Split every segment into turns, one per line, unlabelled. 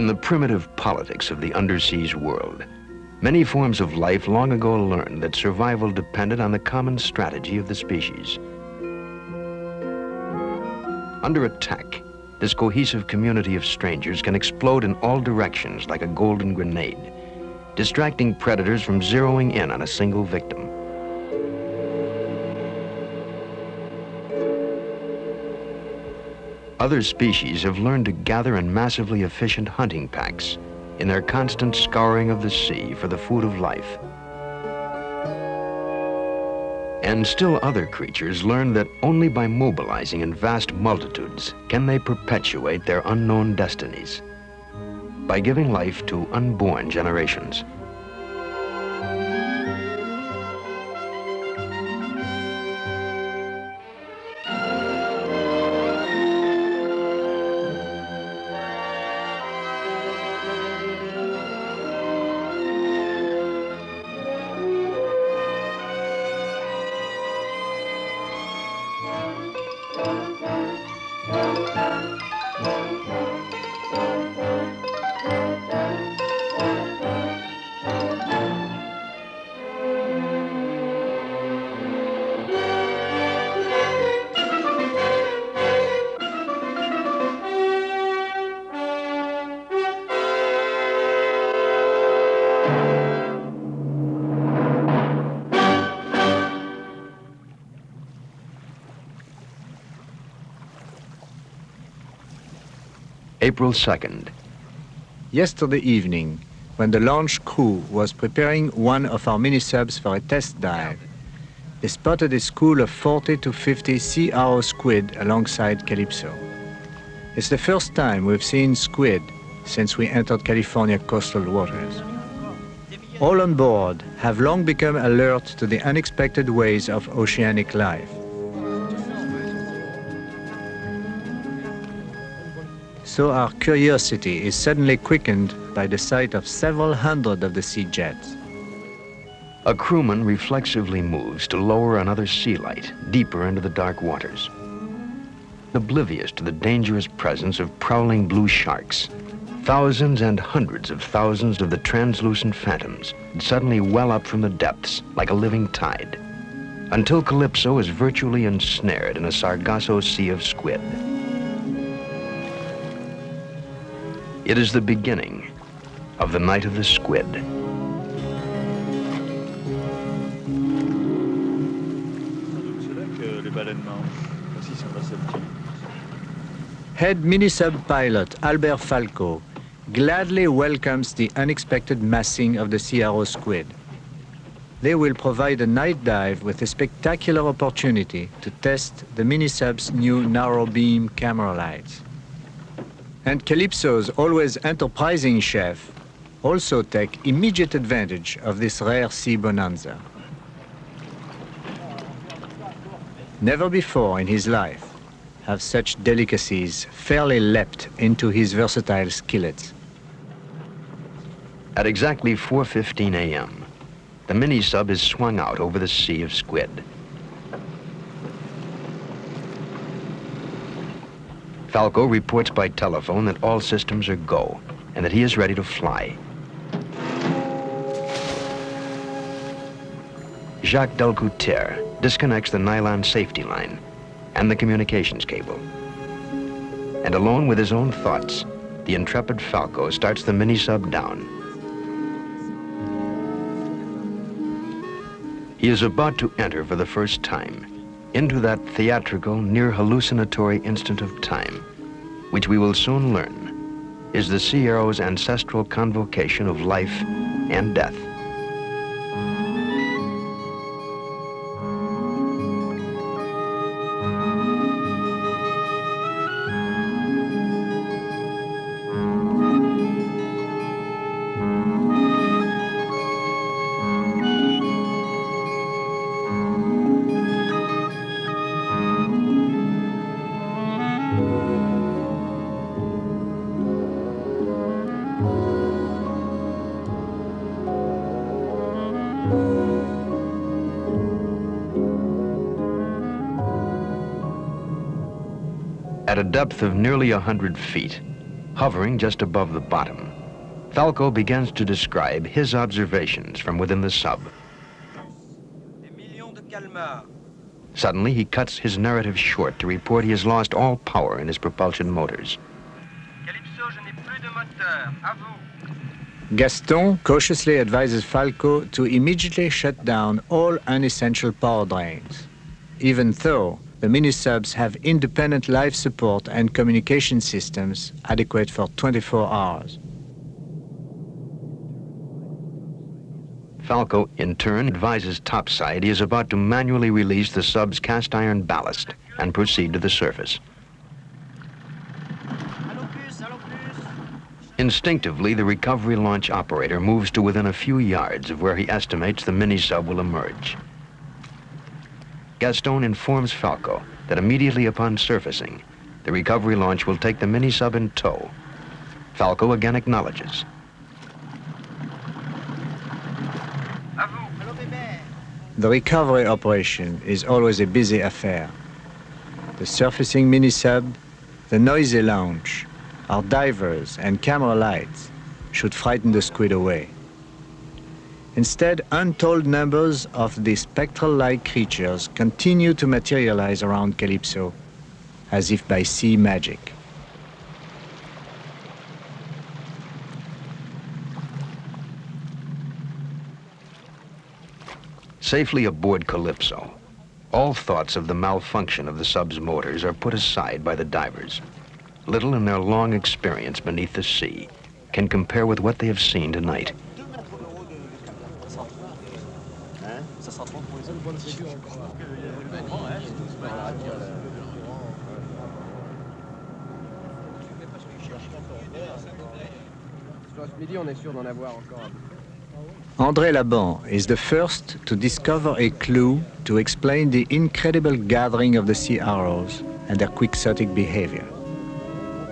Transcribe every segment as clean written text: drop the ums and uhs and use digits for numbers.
In the primitive politics of the undersea's world, many forms of life long ago learned that survival depended on the common strategy of the species. Under attack, this cohesive community of strangers can explode in all directions like a golden grenade, distracting predators from zeroing in on a single victim. Other species have learned to gather in massively efficient hunting packs in their constant scouring of the sea for the food of life. And still other creatures learn that only by mobilizing in vast multitudes can they perpetuate their unknown destinies, by giving life to unborn generations. April 2nd.
Yesterday evening, when the launch crew was preparing one of our mini-subs for a test dive, they spotted a school of 40 to 50 sea arrow squid alongside Calypso. It's the first time we've seen squid since we entered California coastal waters. All on board have long become alert to the unexpected ways of oceanic life. So our curiosity is suddenly quickened by the sight of several hundred of the sea jets.
A crewman reflexively moves to lower another sea light deeper into the dark waters. Oblivious to the dangerous presence of prowling blue sharks, thousands and hundreds of thousands of the translucent phantoms suddenly well up from the depths like a living tide, until Calypso is virtually ensnared in a Sargasso sea of squid. It is the beginning of the night of the squid.
Head mini-sub pilot Albert Falco gladly welcomes the unexpected massing of the sea arrow squid. They will provide a night dive with a spectacular opportunity to test the mini-sub's new narrow beam camera lights. And Calypso's always enterprising chef also take immediate advantage of this rare sea bonanza. Never before in his life have such delicacies fairly leapt into his versatile skillets.
At exactly 4:15 a.m., the mini-sub is swung out over the sea of squid. Falco reports by telephone that all systems are go and that he is ready to fly. Jacques disconnects the nylon safety line and the communications cable. And alone with his own thoughts, the intrepid Falco starts the mini-sub down. He is about to enter for the first time into that theatrical, near hallucinatory instant of time, which we will soon learn is the sea arrow's ancestral convocation of life and death. At a depth of nearly 100 feet, Hovering just above the bottom, Falco begins to describe his observations from within the sub. Suddenly, he cuts his narrative short to report he has lost all power in his propulsion motors.
Gaston cautiously advises Falco to immediately shut down all unessential power drains, even though the mini-subs have independent life support and communication systems adequate for 24 hours.
Falco, in turn, advises topside he is about to manually release the sub's cast iron ballast and proceed to the surface. Instinctively, the recovery launch operator moves to within a few yards of where he estimates the mini-sub will emerge. Gaston informs Falco that immediately upon surfacing, the recovery launch will take the mini-sub in tow. Falco again acknowledges.
The recovery operation is always a busy affair. The surfacing mini-sub, the noisy launch, our divers and camera lights should frighten the squid away. Instead, untold numbers of these spectral-like creatures continue to materialize around Calypso, as if by sea magic.
Safely aboard Calypso, all thoughts of the malfunction of the sub's motors are put aside by the divers. Little in their long experience beneath the sea can compare with what they have seen tonight.
André Laban is the first to discover a clue to explain the incredible gathering of the sea arrows and their quixotic behavior.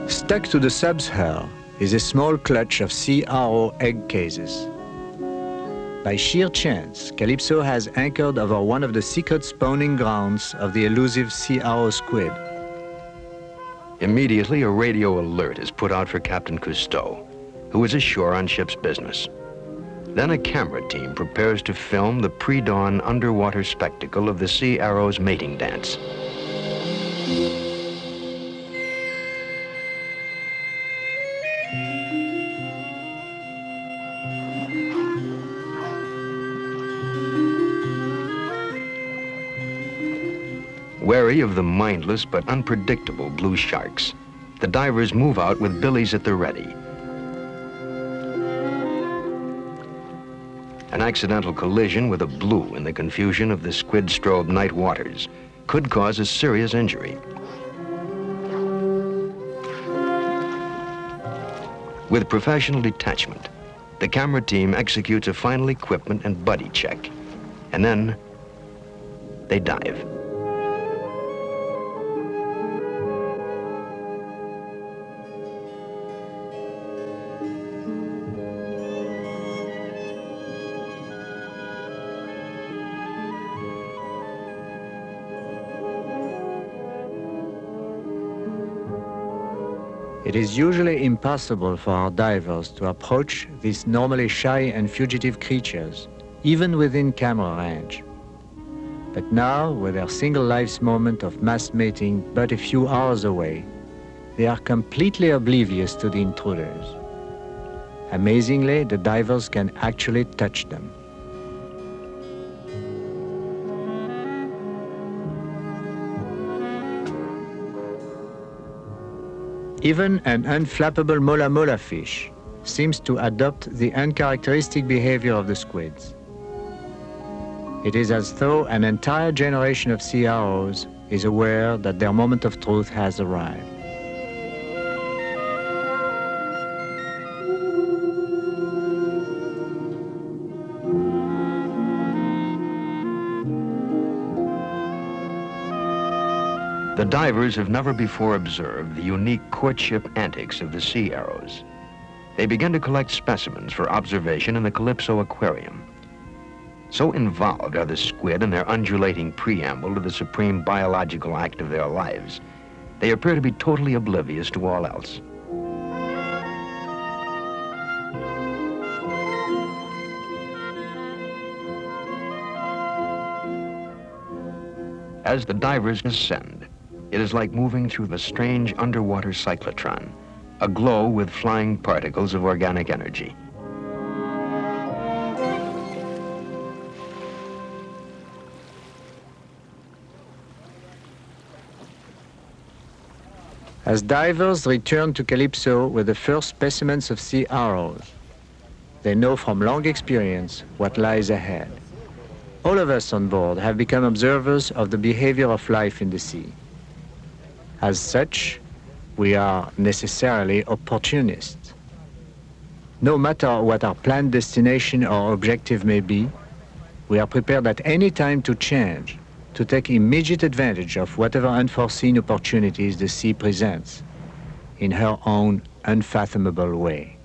Stuck to the sub's hull is a small clutch of sea arrow egg cases. By sheer chance, Calypso has anchored over one of the secret spawning grounds of the elusive sea arrow squid.
Immediately, a radio alert is put out for Captain Cousteau, who is ashore on ship's business. Then a camera team prepares to film the pre-dawn underwater spectacle of the sea arrow's mating dance. Wary of the mindless but unpredictable blue sharks, the divers move out with billies at the ready. An accidental collision with a blue in the confusion of the squid-strobed night waters could cause a serious injury. With professional detachment, the camera team executes a final equipment and buddy check, and then they dive.
It is usually impossible for our divers to approach these normally shy and fugitive creatures, even within camera range. But now, with their single life's moment of mass mating but a few hours away, they are completely oblivious to the intruders. Amazingly, the divers can actually touch them. Even an unflappable mola-mola fish seems to adopt the uncharacteristic behavior of the squids. It is as though an entire generation of sea arrows is aware that their moment of truth has arrived.
The divers have never before observed the unique courtship antics of the sea arrows. They begin to collect specimens for observation in the Calypso aquarium. So involved are the squid in their undulating preamble to the supreme biological act of their lives, they appear to be totally oblivious to all else. As the divers ascend, it is like moving through the strange underwater cyclotron, aglow with flying particles of organic energy.
As divers return to Calypso with the first specimens of sea arrows, they know from long experience what lies ahead. All of us on board have become observers of the behavior of life in the sea. As such, we are necessarily opportunists. No matter what our planned destination or objective may be, we are prepared at any time to change, to take immediate advantage of whatever unforeseen opportunities the sea presents in her own unfathomable way.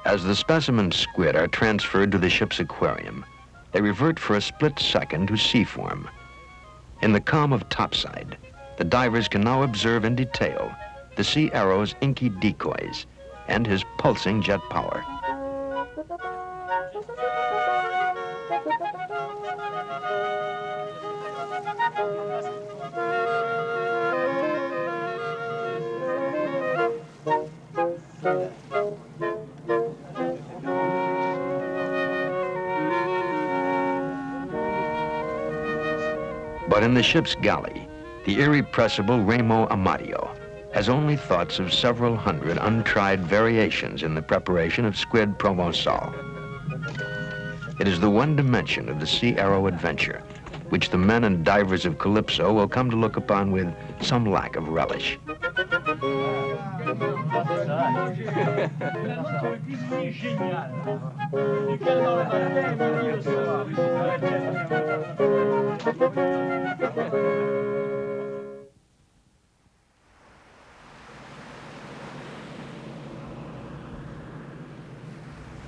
As the specimen squid are transferred to the ship's aquarium, they revert for a split second to sea form. In the calm of topside, the divers can now observe in detail the sea arrow's inky decoys and his pulsing jet power. But in the ship's galley, the irrepressible Remo Amadio has only thoughts of several hundred untried variations in the preparation of squid provençal. It is the one dimension of the sea arrow adventure, which the men and divers of Calypso will come to look upon with some lack of relish.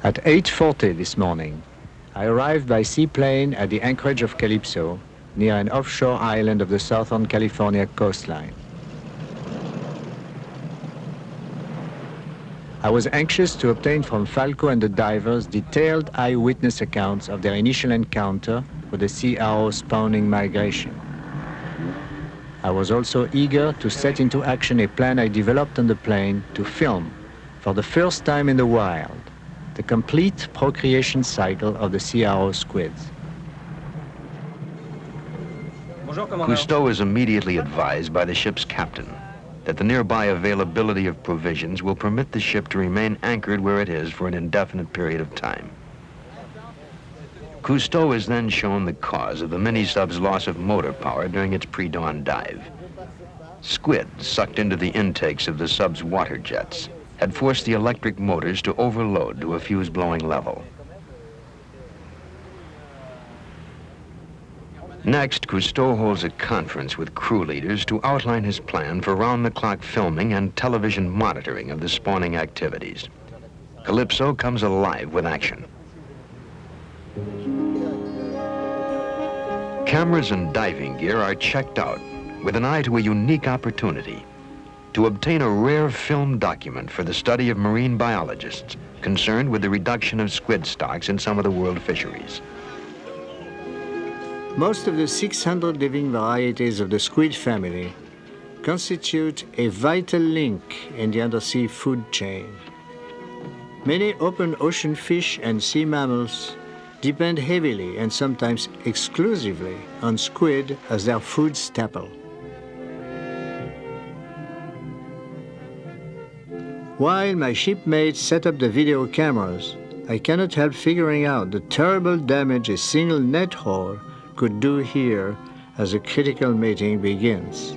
At 8:40 this morning, I arrived by seaplane at the anchorage of Calypso, near an offshore island of the southern California coastline. I was anxious to obtain from Falco and the divers detailed eyewitness accounts of their initial encounter with the sea arrow spawning migration. I was also eager to set into action a plan I developed on the plane to film, for the first time in the wild, the complete procreation cycle of the sea arrow squids.
Cousteau is immediately advised by the ship's captain that the nearby availability of provisions will permit the ship to remain anchored where it is for an indefinite period of time. Cousteau is then shown the cause of the mini-sub's loss of motor power during its pre-dawn dive. Squid, sucked into the intakes of the sub's water jets, had forced the electric motors to overload to a fuse-blowing level. Next, Cousteau holds a conference with crew leaders to outline his plan for round-the-clock filming and television monitoring of the spawning activities. Calypso comes alive with action. Cameras and diving gear are checked out with an eye to a unique opportunity to obtain a rare film document for the study of marine biologists concerned with the reduction of squid stocks in some of the world fisheries.
Most of the 600 living varieties of the squid family constitute a vital link in the undersea food chain. Many open ocean fish and sea mammals depend heavily and sometimes exclusively on squid as their food staple. While my shipmates set up the video cameras, I cannot help figuring out the terrible damage a single net hole could do here as the critical mating begins.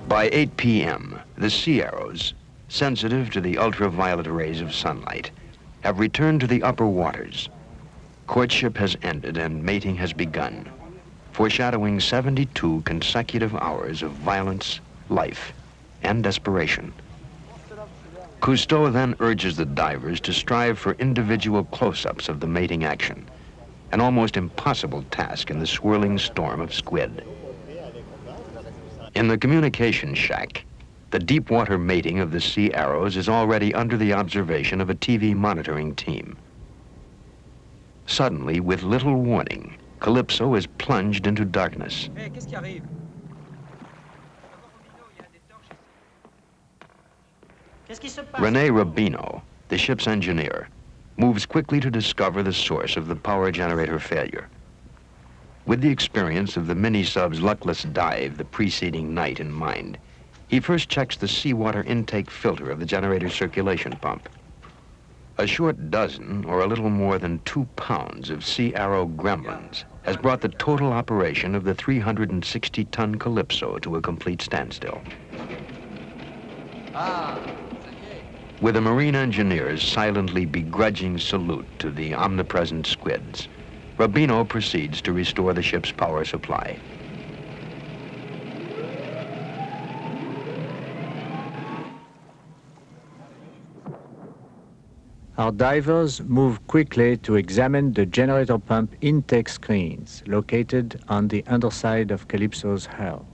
By 8 p.m., the sea arrows, sensitive to the ultraviolet rays of sunlight, have returned to the upper waters. Courtship has ended and mating has begun, foreshadowing 72 consecutive hours of violence, life, and desperation. Cousteau then urges the divers to strive for individual close-ups of the mating action, an almost impossible task in the swirling storm of squid. In the communication shack, the deep water mating of the Sea Arrows is already under the observation of a TV monitoring team. Suddenly, with little warning, Calypso is plunged into darkness.
Hey, qu'est-ce qui arrive?
Rene Rubino, the ship's engineer, moves quickly to discover the source of the power generator failure. With the experience of the mini-sub's luckless dive the preceding night in mind, he first checks the seawater intake filter of the generator's circulation pump. A short dozen, or a little more than 2 pounds of Sea Arrow gremlins has brought the total operation of the 360-ton Calypso to a complete standstill. With the marine engineer's silently begrudging salute to the omnipresent squids, Rubino proceeds to restore the ship's power supply.
Our divers move quickly to examine the generator pump intake screens located on the underside of Calypso's hull.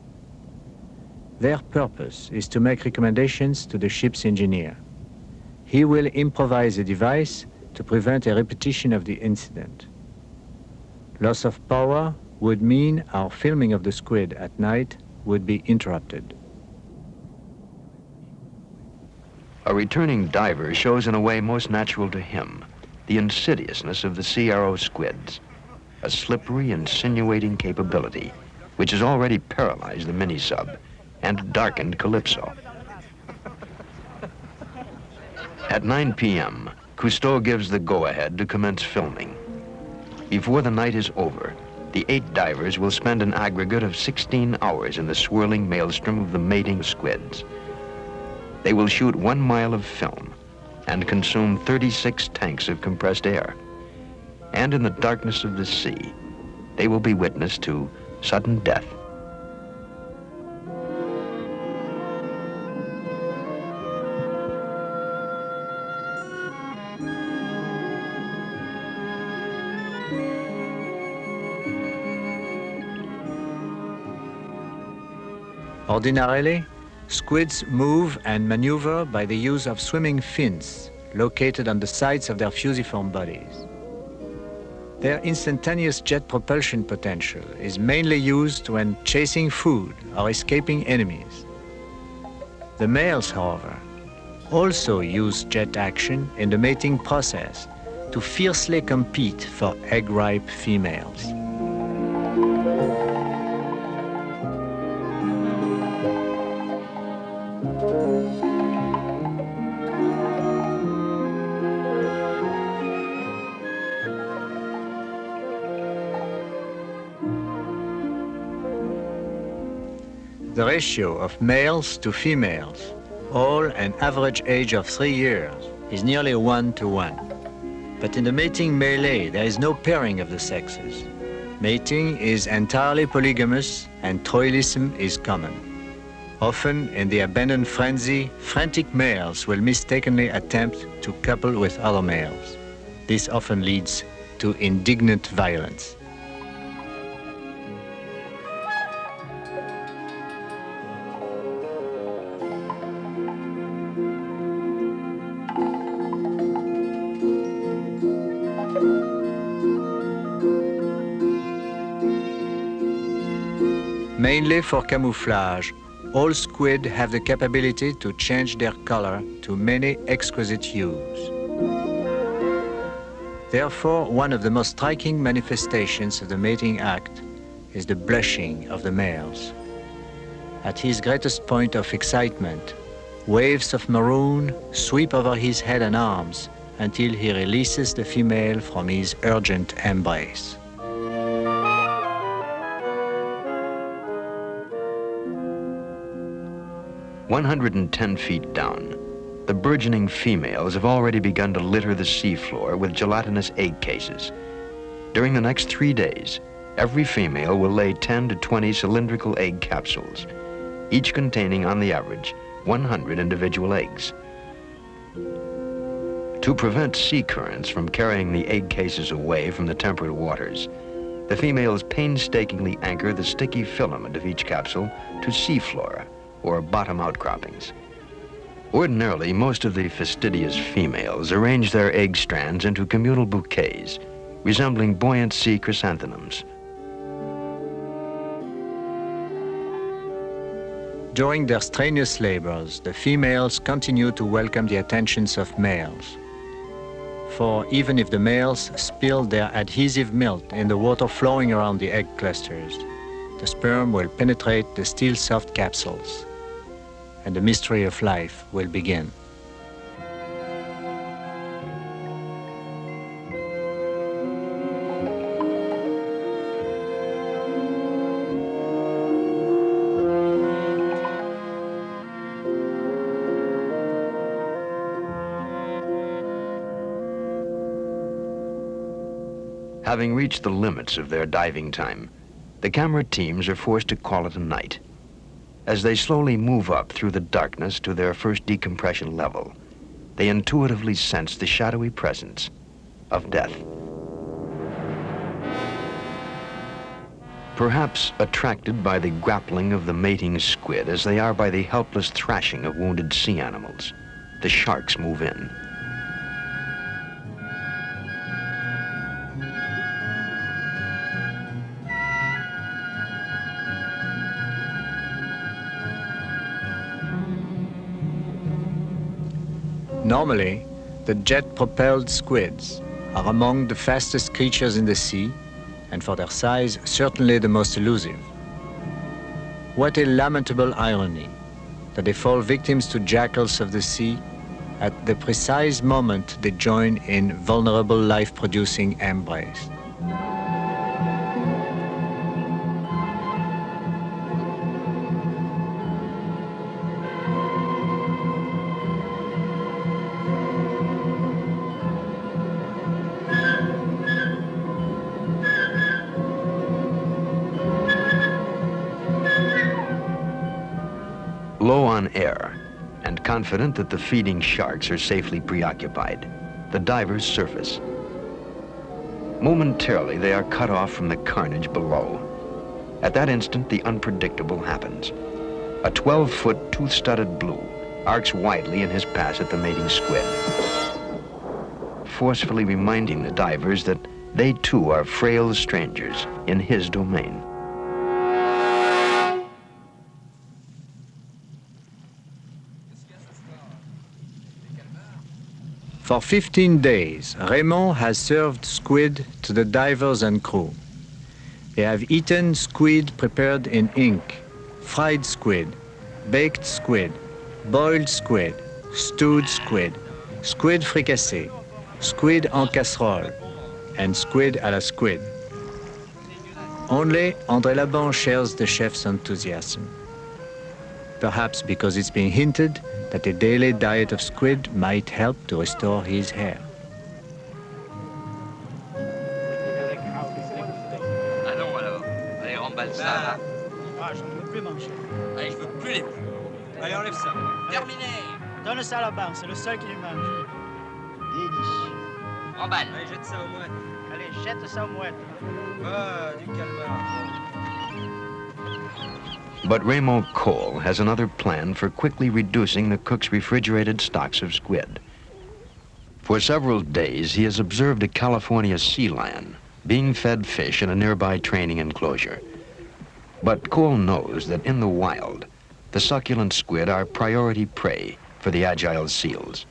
Their purpose is to make recommendations to the ship's engineer. He will improvise a device to prevent a repetition of the incident. Loss of power would mean our filming of the squid at night would be interrupted.
A returning diver shows in a way most natural to him the insidiousness of the Sea Arrow squids, a slippery, insinuating capability which has already paralyzed the mini-sub and darkened Calypso. At 9 p.m., Cousteau gives the go-ahead to commence filming. Before the night is over, the 8 divers will spend an aggregate of 16 hours in the swirling maelstrom of the mating squids. They will shoot 1 mile of film and consume 36 tanks of compressed air. And in the darkness of the sea, they will be witness to sudden death.
Ordinarily, squids move and maneuver by the use of swimming fins located on the sides of their fusiform bodies. Their instantaneous jet propulsion potential is mainly used when chasing food or escaping enemies. The males, however, also use jet action in the mating process to fiercely compete for egg-ripe females. The ratio of males to females, all an average age of 3 years, is nearly 1 to 1. But in the mating melee, there is no pairing of the sexes. Mating is entirely polygamous and troilism is common. Often, in the abandon frenzy, frantic males will mistakenly attempt to couple with other males. This often leads to indignant violence. Mainly for camouflage, all squid have the capability to change their color to many exquisite hues. Therefore, one of the most striking manifestations of the mating act is the blushing of the males. At his greatest point of excitement, waves of maroon sweep over his head and arms until he releases the female from his urgent embrace.
110 feet down, the burgeoning females have already begun to litter the seafloor with gelatinous egg cases. During the next 3 days, every female will lay 10 to 20 cylindrical egg capsules, each containing, on the average, 100 individual eggs. To prevent sea currents from carrying the egg cases away from the temperate waters, The females painstakingly anchor the sticky filament of each capsule to seafloor or bottom outcroppings. Ordinarily, most of the fastidious females arrange their egg strands into communal bouquets, resembling buoyant sea chrysanthemums.
During their strenuous labors, the females continue to welcome the attentions of males. For even if the males spill their adhesive milk in the water flowing around the egg clusters, the sperm will penetrate the still soft capsules, and the mystery of life will begin.
Having reached the limits of their diving time, the camera teams are forced to call it a night. As they slowly move up through the darkness to their first decompression level, they intuitively sense the shadowy presence of death. Perhaps attracted by the grappling of the mating squid as they are by the helpless thrashing of wounded sea animals, the sharks move in.
Normally, the jet-propelled squids are among the fastest creatures in the sea, and for their size, certainly the most elusive. What a lamentable irony that they fall victims to jackals of the sea at the precise moment they join in vulnerable life-producing embrace.
Low on air, and confident that the feeding sharks are safely preoccupied, the divers surface. Momentarily, they are cut off from the carnage below. At that instant, the unpredictable happens. A 12-foot, tooth-studded blue arcs widely in his pass at the mating squid, forcefully reminding the divers that they too are frail strangers in his domain.
For 15 days, Raymond has served squid to the divers and crew. They have eaten squid prepared in ink, fried squid, baked squid, boiled squid, stewed squid, squid fricassé, squid en casserole, and squid à la squid. Only André Laban shares the chef's enthusiasm. Perhaps because it's been hinted that a daily diet of squid might help to restore his hair.
Ah non alors, allez remballe ça là.
Ah, j'en veux plus, mon chef.
Allez, je veux plus les plus. Allez, enlève ça. Terminé.
Donne ça à la barre, c'est le seul qui les mange.
Délicieux. Remballe.
Allez, jette ça aux mouettes.
Allez, jette ça aux mouettes.
Ah, du calmar.
But Raymond Cole has another plan for quickly reducing the cook's refrigerated stocks of squid. For several days, he has observed a California sea lion being fed fish in a nearby training enclosure. But Cole knows that in the wild, the succulent squid are priority prey for the agile seals.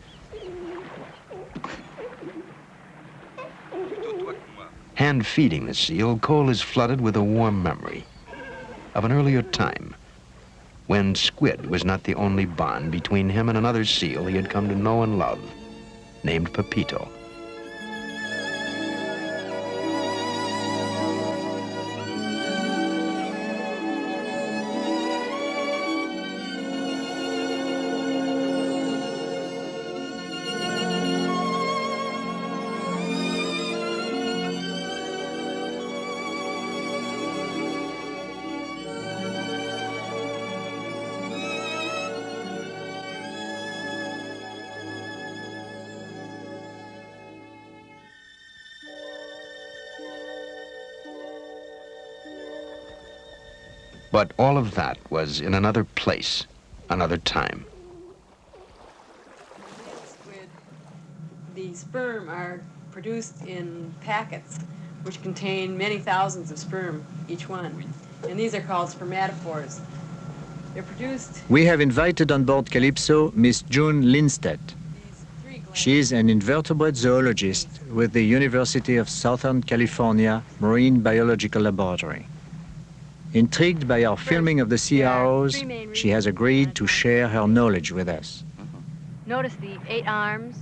Hand feeding the seal, Cole is flooded with a warm memory of an earlier time when squid was not the only bond between him and another seal he had come to know and love, named Pepito. But all of that was in another place, another time.
Squid, the sperm are produced in packets, which contain many thousands of sperm, each one. And these are called spermatophores. They're produced...
We have invited on board Calypso Miss June Lindstedt. She is an invertebrate zoologist with the University of Southern California Marine Biological Laboratory. Intrigued by our filming of the sea arrows, she has agreed to share her knowledge with us.
Notice the 8 arms,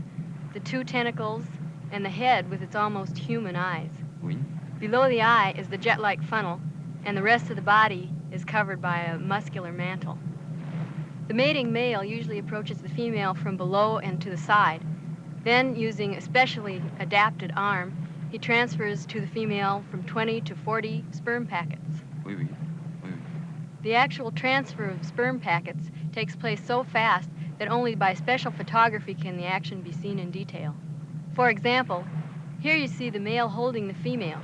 the 2 tentacles, and the head with its almost human eyes.
Oui.
Below the eye is the jet-like funnel, and the rest of the body is covered by a muscular mantle. The mating male usually approaches the female from below and to the side. Then, using a specially adapted arm, he transfers to the female from 20 to 40 sperm packets.
Oui, oui. Oui, oui.
The actual transfer of sperm packets takes place so fast that only by special photography can the action be seen in detail. For example, here you see the male holding the female,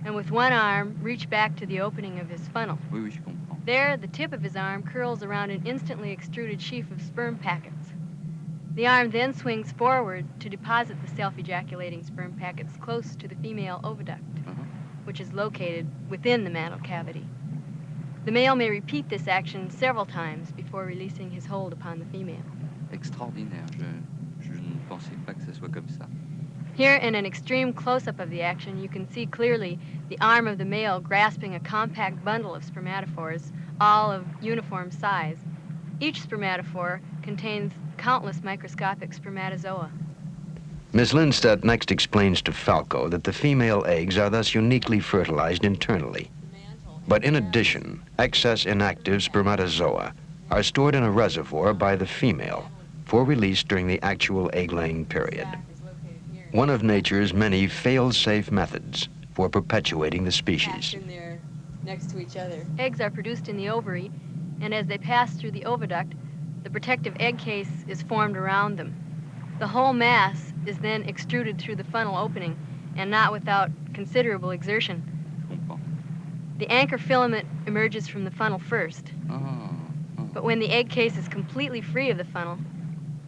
and with one arm reach back to the opening of his funnel.
Oui, oui, je comprends.
There, the tip of his arm curls around an instantly extruded sheaf of sperm packets. The arm then swings forward to deposit the self-ejaculating sperm packets close to the female oviduct, which is located within the mantle cavity. The male may repeat this action several times before releasing his hold upon the female.
Extraordinaire. Je ne pensais pas que ce soit comme ça.
Here, in an extreme close-up of the action, you can see clearly the arm of the male grasping a compact bundle of spermatophores, all of uniform size. Each spermatophore contains countless microscopic spermatozoa.
Miss Lindstedt next explains to Falco that the female eggs are thus uniquely fertilized internally. But in addition, excess inactive spermatozoa are stored in a reservoir by the female for release during the actual egg-laying period. One of nature's many fail-safe methods for perpetuating the species.
In there next to each other.
Eggs are produced in the ovary, and as they pass through the oviduct, the protective egg case is formed around them. The whole mass is then extruded through the funnel opening, and not without considerable exertion.
Je comprends.
The anchor filament emerges from the funnel first, but when the egg case is completely free of the funnel,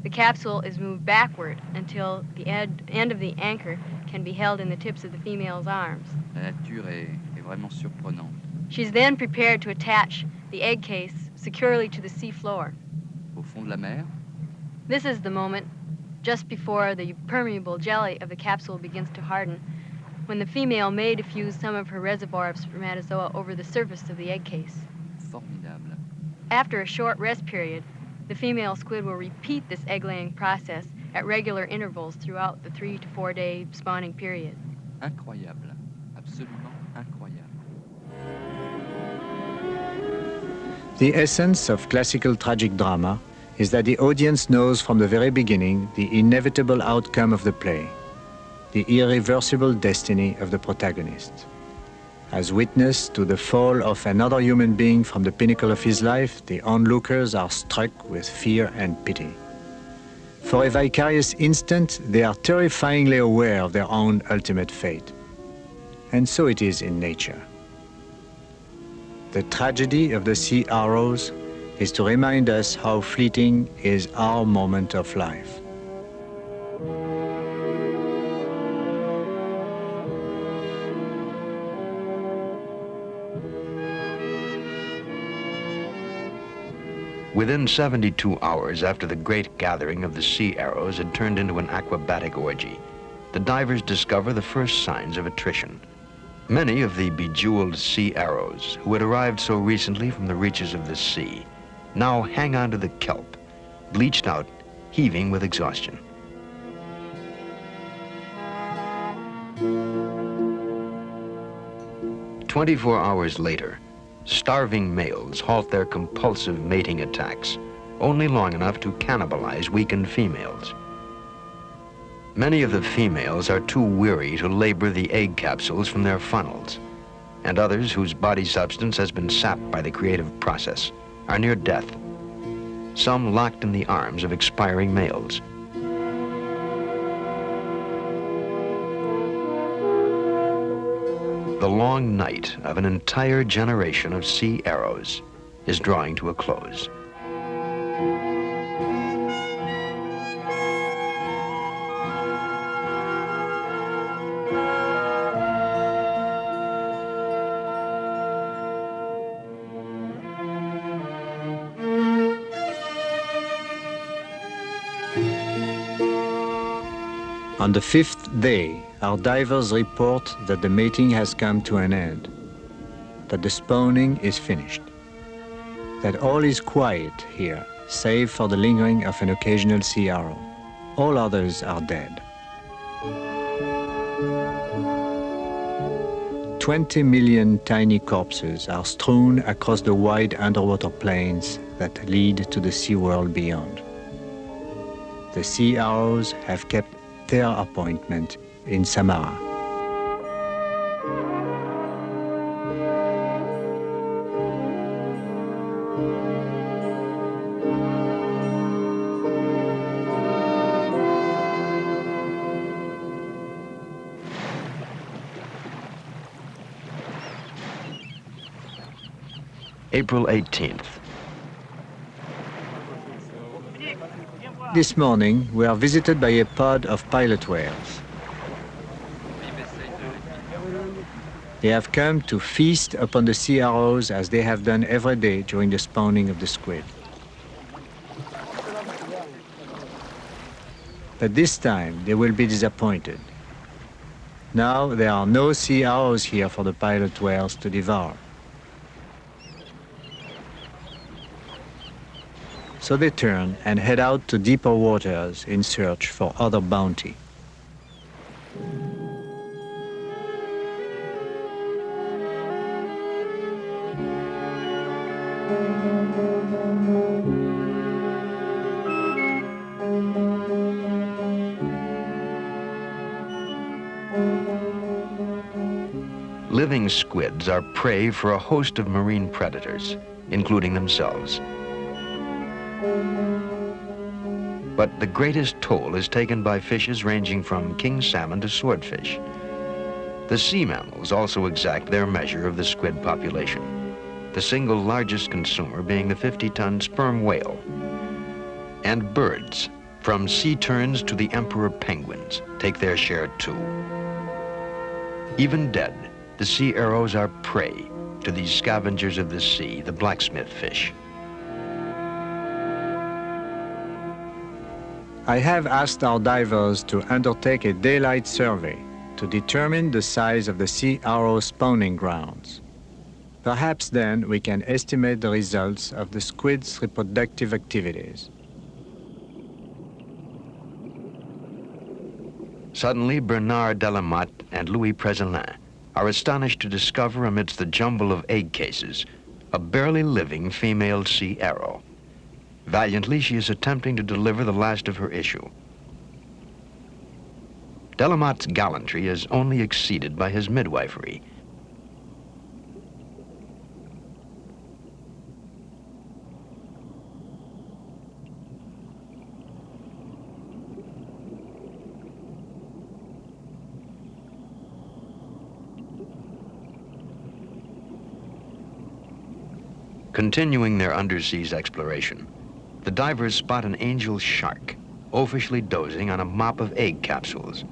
the capsule is moved backward until the end of the anchor can be held in the tips of the female's arms.
La nature est vraiment surprenante.
She's then prepared to attach the egg case securely to the sea floor.
Au fond de la mer,
This is the moment, just before the permeable jelly of the capsule begins to harden, when the female may diffuse some of her reservoir of spermatozoa over the surface of the egg case.
formidable.
After a short rest period, the female squid will repeat this egg-laying process at regular intervals throughout the 3 to 4 day spawning period.
Incroyable. Absolument incroyable.
The essence of classical tragic drama is that the audience knows from the very beginning the inevitable outcome of the play, the irreversible destiny of the protagonist. As witness to the fall of another human being from the pinnacle of his life, the onlookers are struck with fear and pity. For a vicarious instant, they are terrifyingly aware of their own ultimate fate. And so it is in nature. The tragedy of the sea arrows is to remind us how fleeting is our moment of life.
Within 72 hours after the great gathering of the sea arrows had turned into an aquabatic orgy, the divers discover the first signs of attrition. Many of the bejeweled sea arrows, who had arrived so recently from the reaches of the sea, now hang onto the kelp, bleached out, heaving with exhaustion. "24 hours later, starving males halt their compulsive mating attacks, only long enough to cannibalize weakened females. Many of the females are too weary to labor the egg capsules from their funnels, and others whose body substance has been sapped by the creative process are near death, some locked in the arms of expiring males. the long night of an entire generation of sea arrows is drawing to a close.
On the 5th day, our divers report that the mating has come to an end, that the spawning is finished, that all is quiet here, save for the lingering of an occasional sea arrow. All others are dead. 20 million tiny corpses are strewn across the wide underwater plains that lead to the sea world beyond. The sea arrows have kept their appointment in Samara.
April 18th.
This morning, we are visited by a pod of pilot whales. They have come to feast upon the sea arrows as they have done every day during the spawning of the squid. But this time, they will be disappointed. Now, there are no sea arrows here for the pilot whales to devour. So they turn and head out to deeper waters in search for other bounty.
Living squids are prey for a host of marine predators, including themselves. But the greatest toll is taken by fishes ranging from king salmon to swordfish. The sea mammals also exact their measure of the squid population, the single largest consumer being the 50-ton sperm whale. And birds, from sea terns to the emperor penguins, take their share too. Even dead, the sea arrows are prey to these scavengers of the sea, the blacksmith fish.
I have asked our divers to undertake a daylight survey to determine the size of the sea arrow spawning grounds. Perhaps then we can estimate the results of the squid's reproductive activities.
Suddenly, Bernard Delamotte and Louis Prezelin are astonished to discover amidst the jumble of egg cases a barely living female sea arrow. Valiantly, she is attempting to deliver the last of her issue. Delamotte's gallantry is only exceeded by his midwifery. Continuing their underseas exploration, the divers spot an angel shark, oafishly dozing on a mop of egg capsules.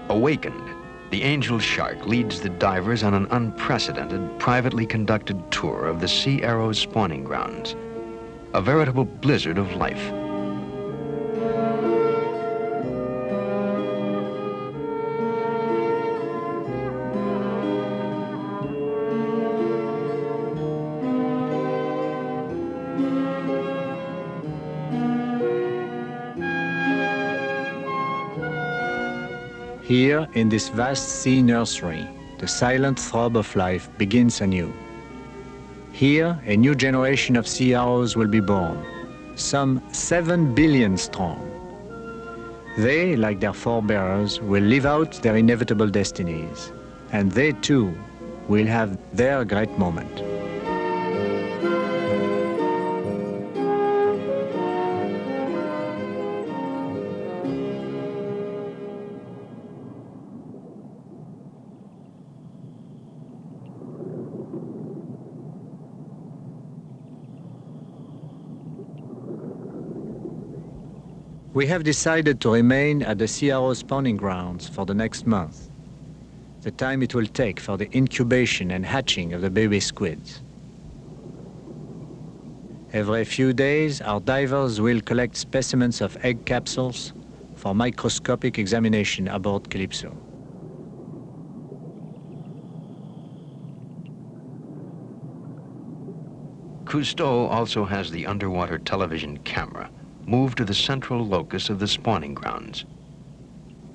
Awakened, the angel shark leads the divers on an unprecedented, privately conducted tour of the sea arrow's spawning grounds, a veritable blizzard of life.
Here, in this vast sea nursery, the silent throb of life begins anew. Here, a new generation of sea arrows will be born, some 7 billion strong. They, like their forebears, will live out their inevitable destinies, and they too will have their great moment. We have decided to remain at the CRO spawning grounds for the next month, the time it will take for the incubation and hatching of the baby squids. Every few days, our divers will collect specimens of egg capsules for microscopic examination aboard Calypso.
Cousteau also has the underwater television camera moved to the central locus of the spawning grounds.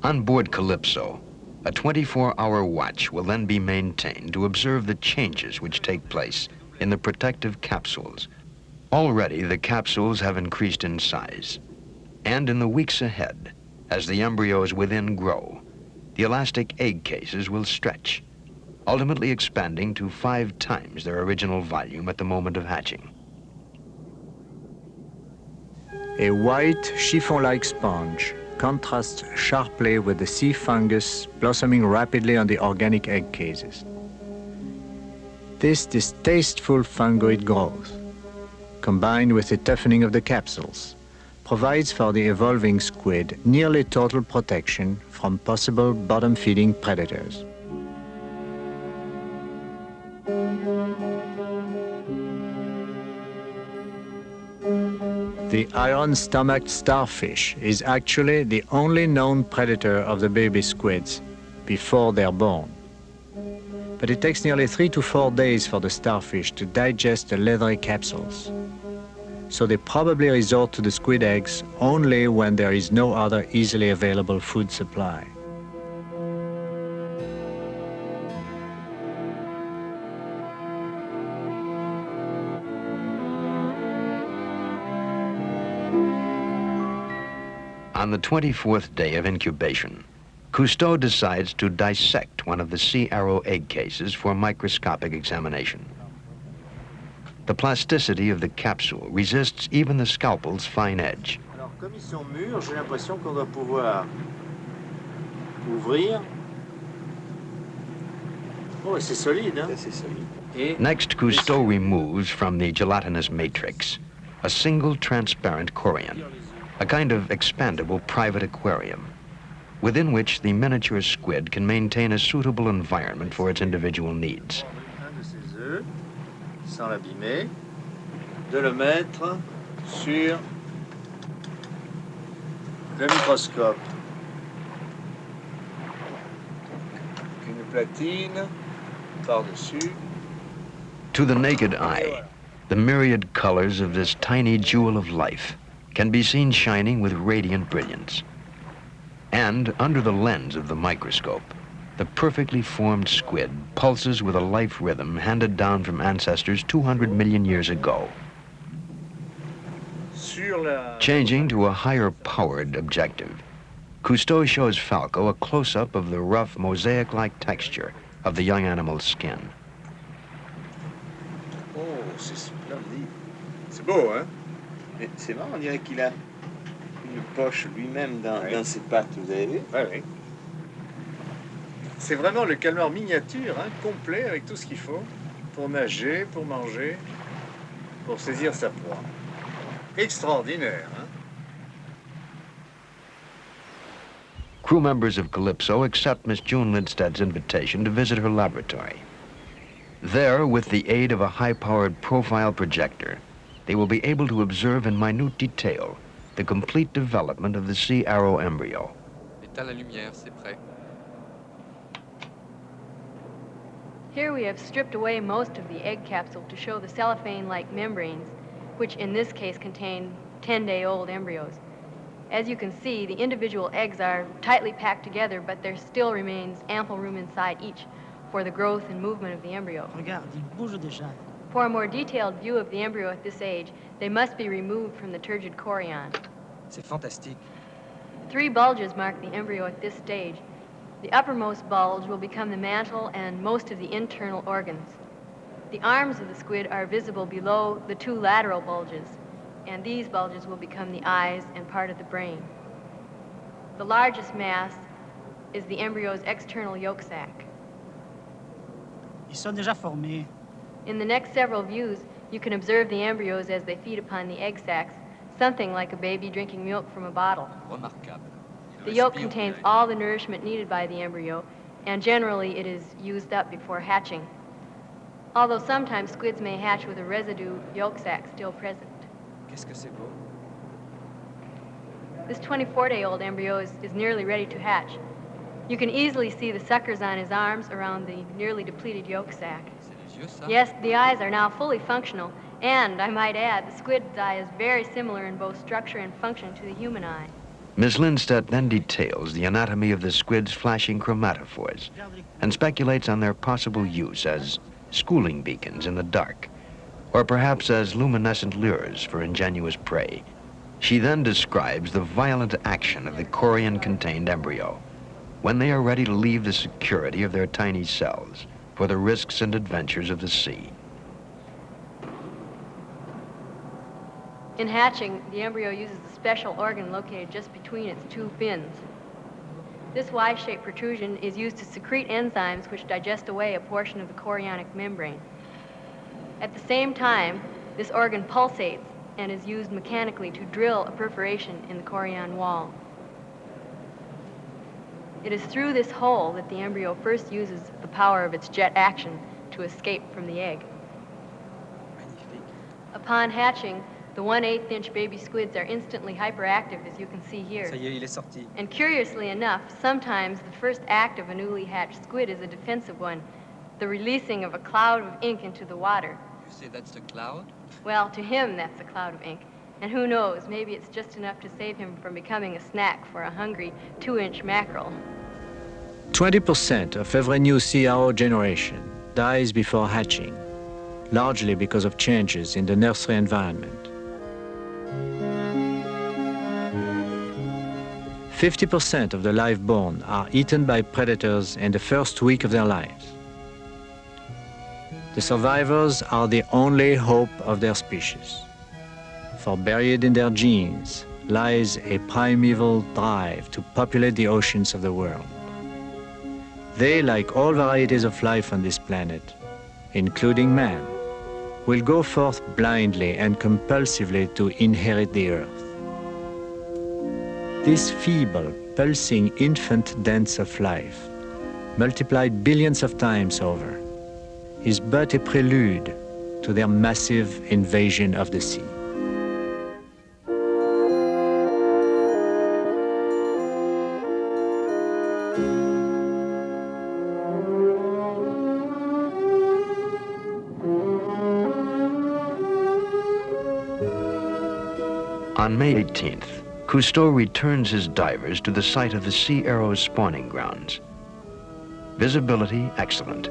On board Calypso, a 24-hour watch will then be maintained to observe the changes which take place in the protective capsules. Already, the capsules have increased in size. And in the weeks ahead, as the embryos within grow, the elastic egg cases will stretch, ultimately expanding to 5 times their original volume at the moment of hatching.
A white chiffon-like sponge contrasts sharply with the sea fungus blossoming rapidly on the organic egg cases. This distasteful fungoid growth, combined with the toughening of the capsules, provides for the evolving squid nearly total protection from possible bottom-feeding predators. The iron-stomached starfish is actually the only known predator of the baby squids before they're born. But it takes nearly 3 to 4 days for the starfish to digest the leathery capsules. So they probably resort to the squid eggs only when there is no other easily available food supply.
On the 24th day of incubation, Cousteau decides to dissect one of the sea arrow egg cases for microscopic examination. The plasticity of the capsule resists even the scalpel's fine edge.
Alors, comme ils sont mûrs, j'ai l'impression qu'on doit pouvoir ouvrir. Oh, c'est solide, hein? C'est solide. Et
Next, Cousteau removes from the gelatinous matrix a single transparent corian, a kind of expandable private aquarium, within which the miniature squid can maintain a suitable environment for its individual needs.
un de ces œufs, sans l'abîmer, de le mettre sur le microscope. Une platine par-dessus.
To the naked eye, the myriad colors of this tiny jewel of life can be seen shining with radiant brilliance. And under the lens of the microscope, the perfectly formed squid pulses with a life rhythm handed down from ancestors 200 million years ago. Changing to a higher-powered objective, Cousteau shows Falco a close-up of the rough, mosaic-like texture of the young animal's skin.
Oh, c'est splendide. C'est beau, hein? Mais c'est marrant, on dirait qu'il a une poche lui-même dans ses pattes, vous avez vu? Oui, oui. C'est vraiment le calmar miniature, hein, complet, avec tout ce qu'il faut pour nager, pour manger, pour saisir sa proie. Extraordinaire, hein?
Crew members of Calypso accept Miss June Lindsted's invitation to visit her laboratory. There, with the aid of a high-powered profile projector, they will be able to observe in minute detail the complete development of the sea arrow embryo.
Éteins la lumière, c'est prêt.
Here we have stripped away most of the egg capsule to show the cellophane-like membranes, which in this case contain 10-day-old embryos. As you can see, the individual eggs are tightly packed together, but there still remains ample room inside each for the growth and movement of the embryo.
Regarde, il bouge déjà.
For a more detailed view of the embryo at this age, they must be removed from the turgid chorion.
C'est fantastique.
3 bulges mark the embryo at this stage. The uppermost bulge will become the mantle and most of the internal organs. The arms of the squid are visible below the 2 lateral bulges, and these bulges will become the eyes and part of the brain. The largest mass is the embryo's external yolk sac.
Ils sont déjà formés.
In the next several views, you can observe the embryos as they feed upon the egg sacs, something like a baby drinking milk from a bottle.
Remarquable. Il
The yolk
respire
contains
bien.
all the nourishment needed by the embryo, and generally it is used up before hatching. Although sometimes squids may hatch with a residue yolk sac still present.
Qu'est-ce que c'est beau.
This 24-day-old embryo is nearly ready to hatch. You can easily see the suckers on his arms around the nearly depleted yolk sac.
C'est les yeux, ça?
Yes, the eyes are now fully functional, and I might add, the squid's eye is very similar in both structure and function to the human eye.
Miss Lindstedt then details the anatomy of the squid's flashing chromatophores and speculates on their possible use as schooling beacons in the dark, or perhaps as luminescent lures for ingenuous prey. She then describes the violent action of the chorion-contained embryo when they are ready to leave the security of their tiny cells for the risks and adventures of the sea.
In hatching, the embryo uses a special organ located just between its two fins. This Y-shaped protrusion is used to secrete enzymes which digest away a portion of the chorionic membrane. At the same time, this organ pulsates and is used mechanically to drill a perforation in the chorion wall. It is through this hole that the embryo first uses the power of its jet action to escape from the egg.
Magnifique.
Upon hatching, the 1/8-inch baby squids are instantly hyperactive, as you can see here.
Ça y est, il est sorti.
And curiously enough, sometimes the first act of a newly hatched squid is a defensive one, the releasing of a cloud of ink into the water.
You say that's the cloud?
Well, to him, that's a cloud of ink. And who knows, maybe it's just enough to save him from becoming a snack for a hungry 2-inch mackerel.
20% of every new CRO generation dies before hatching, largely because of changes in the nursery environment. 50% of the live-born are eaten by predators in the first week of their lives. The survivors are the only hope of their species, for buried in their genes lies a primeval drive to populate the oceans of the world. They, like all varieties of life on this planet, including man, will go forth blindly and compulsively to inherit the earth. This feeble, pulsing infant dance of life, multiplied billions of times over, is but a prelude to their massive invasion of the sea.
On May 18th, Cousteau returns his divers to the site of the sea arrow's spawning grounds. Visibility excellent.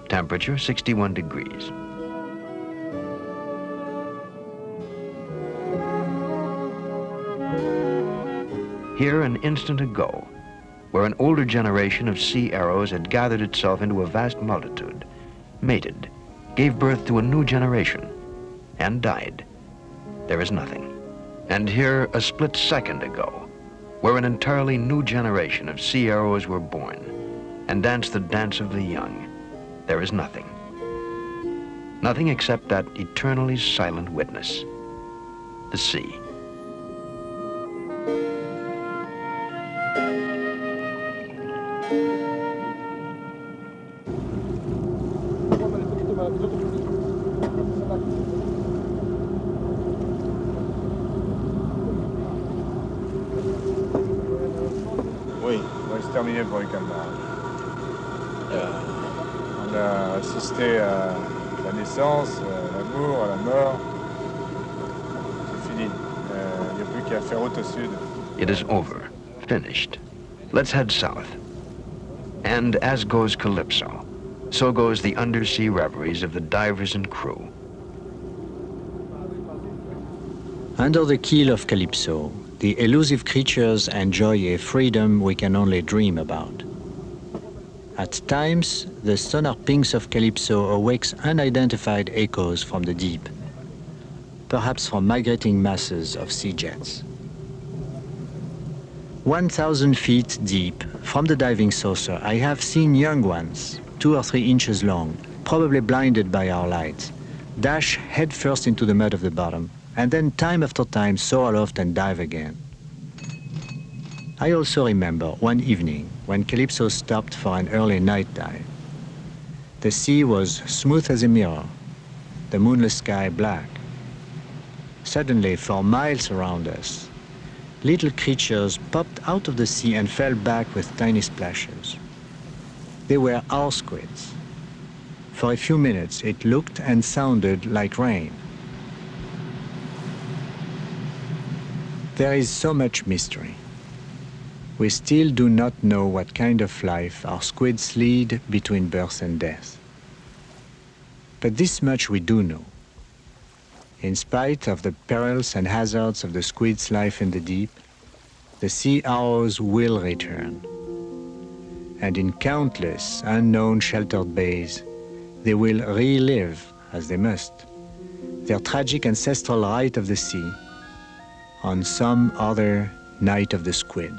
Temperature 61 degrees. Here an instant ago, where an older generation of sea arrows had gathered itself into a vast multitude, mated, gave birth to a new generation, and died, there is nothing. And here, a split second ago, where an entirely new generation of sea arrows were born and danced the dance of the young, there is nothing. Nothing except that eternally silent witness, the sea.
Oui, on va se terminer pour les calmars. On a assisté à la naissance, à l'amour, à la mort. C'est fini. Il n'y a plus qu'à faire route au sud.
It is over, finished. Let's head south. And as goes Calypso, so goes the undersea reveries of the divers and crew.
Under the keel of Calypso, the elusive creatures enjoy a freedom we can only dream about. At times, the sonar pings of Calypso awakes unidentified echoes from the deep, perhaps from migrating masses of sea jets. 1,000 feet deep from the diving saucer, I have seen young ones, 2 or 3 inches long, probably blinded by our lights, dash headfirst into the mud of the bottom and then time after time soar aloft and dive again. I also remember one evening when Calypso stopped for an early night dive. The sea was smooth as a mirror, the moonless sky black. Suddenly, for miles around us, little creatures popped out of the sea and fell back with tiny splashes. They were our squids. For a few minutes, it looked and sounded like rain. There is so much mystery. We still do not know what kind of life our squids lead between birth and death. But this much we do know. In spite of the perils and hazards of the squid's life in the deep, the sea arrows will return. And in countless unknown sheltered bays, they will relive, as they must, their tragic ancestral rite of the sea on some other night of the squid.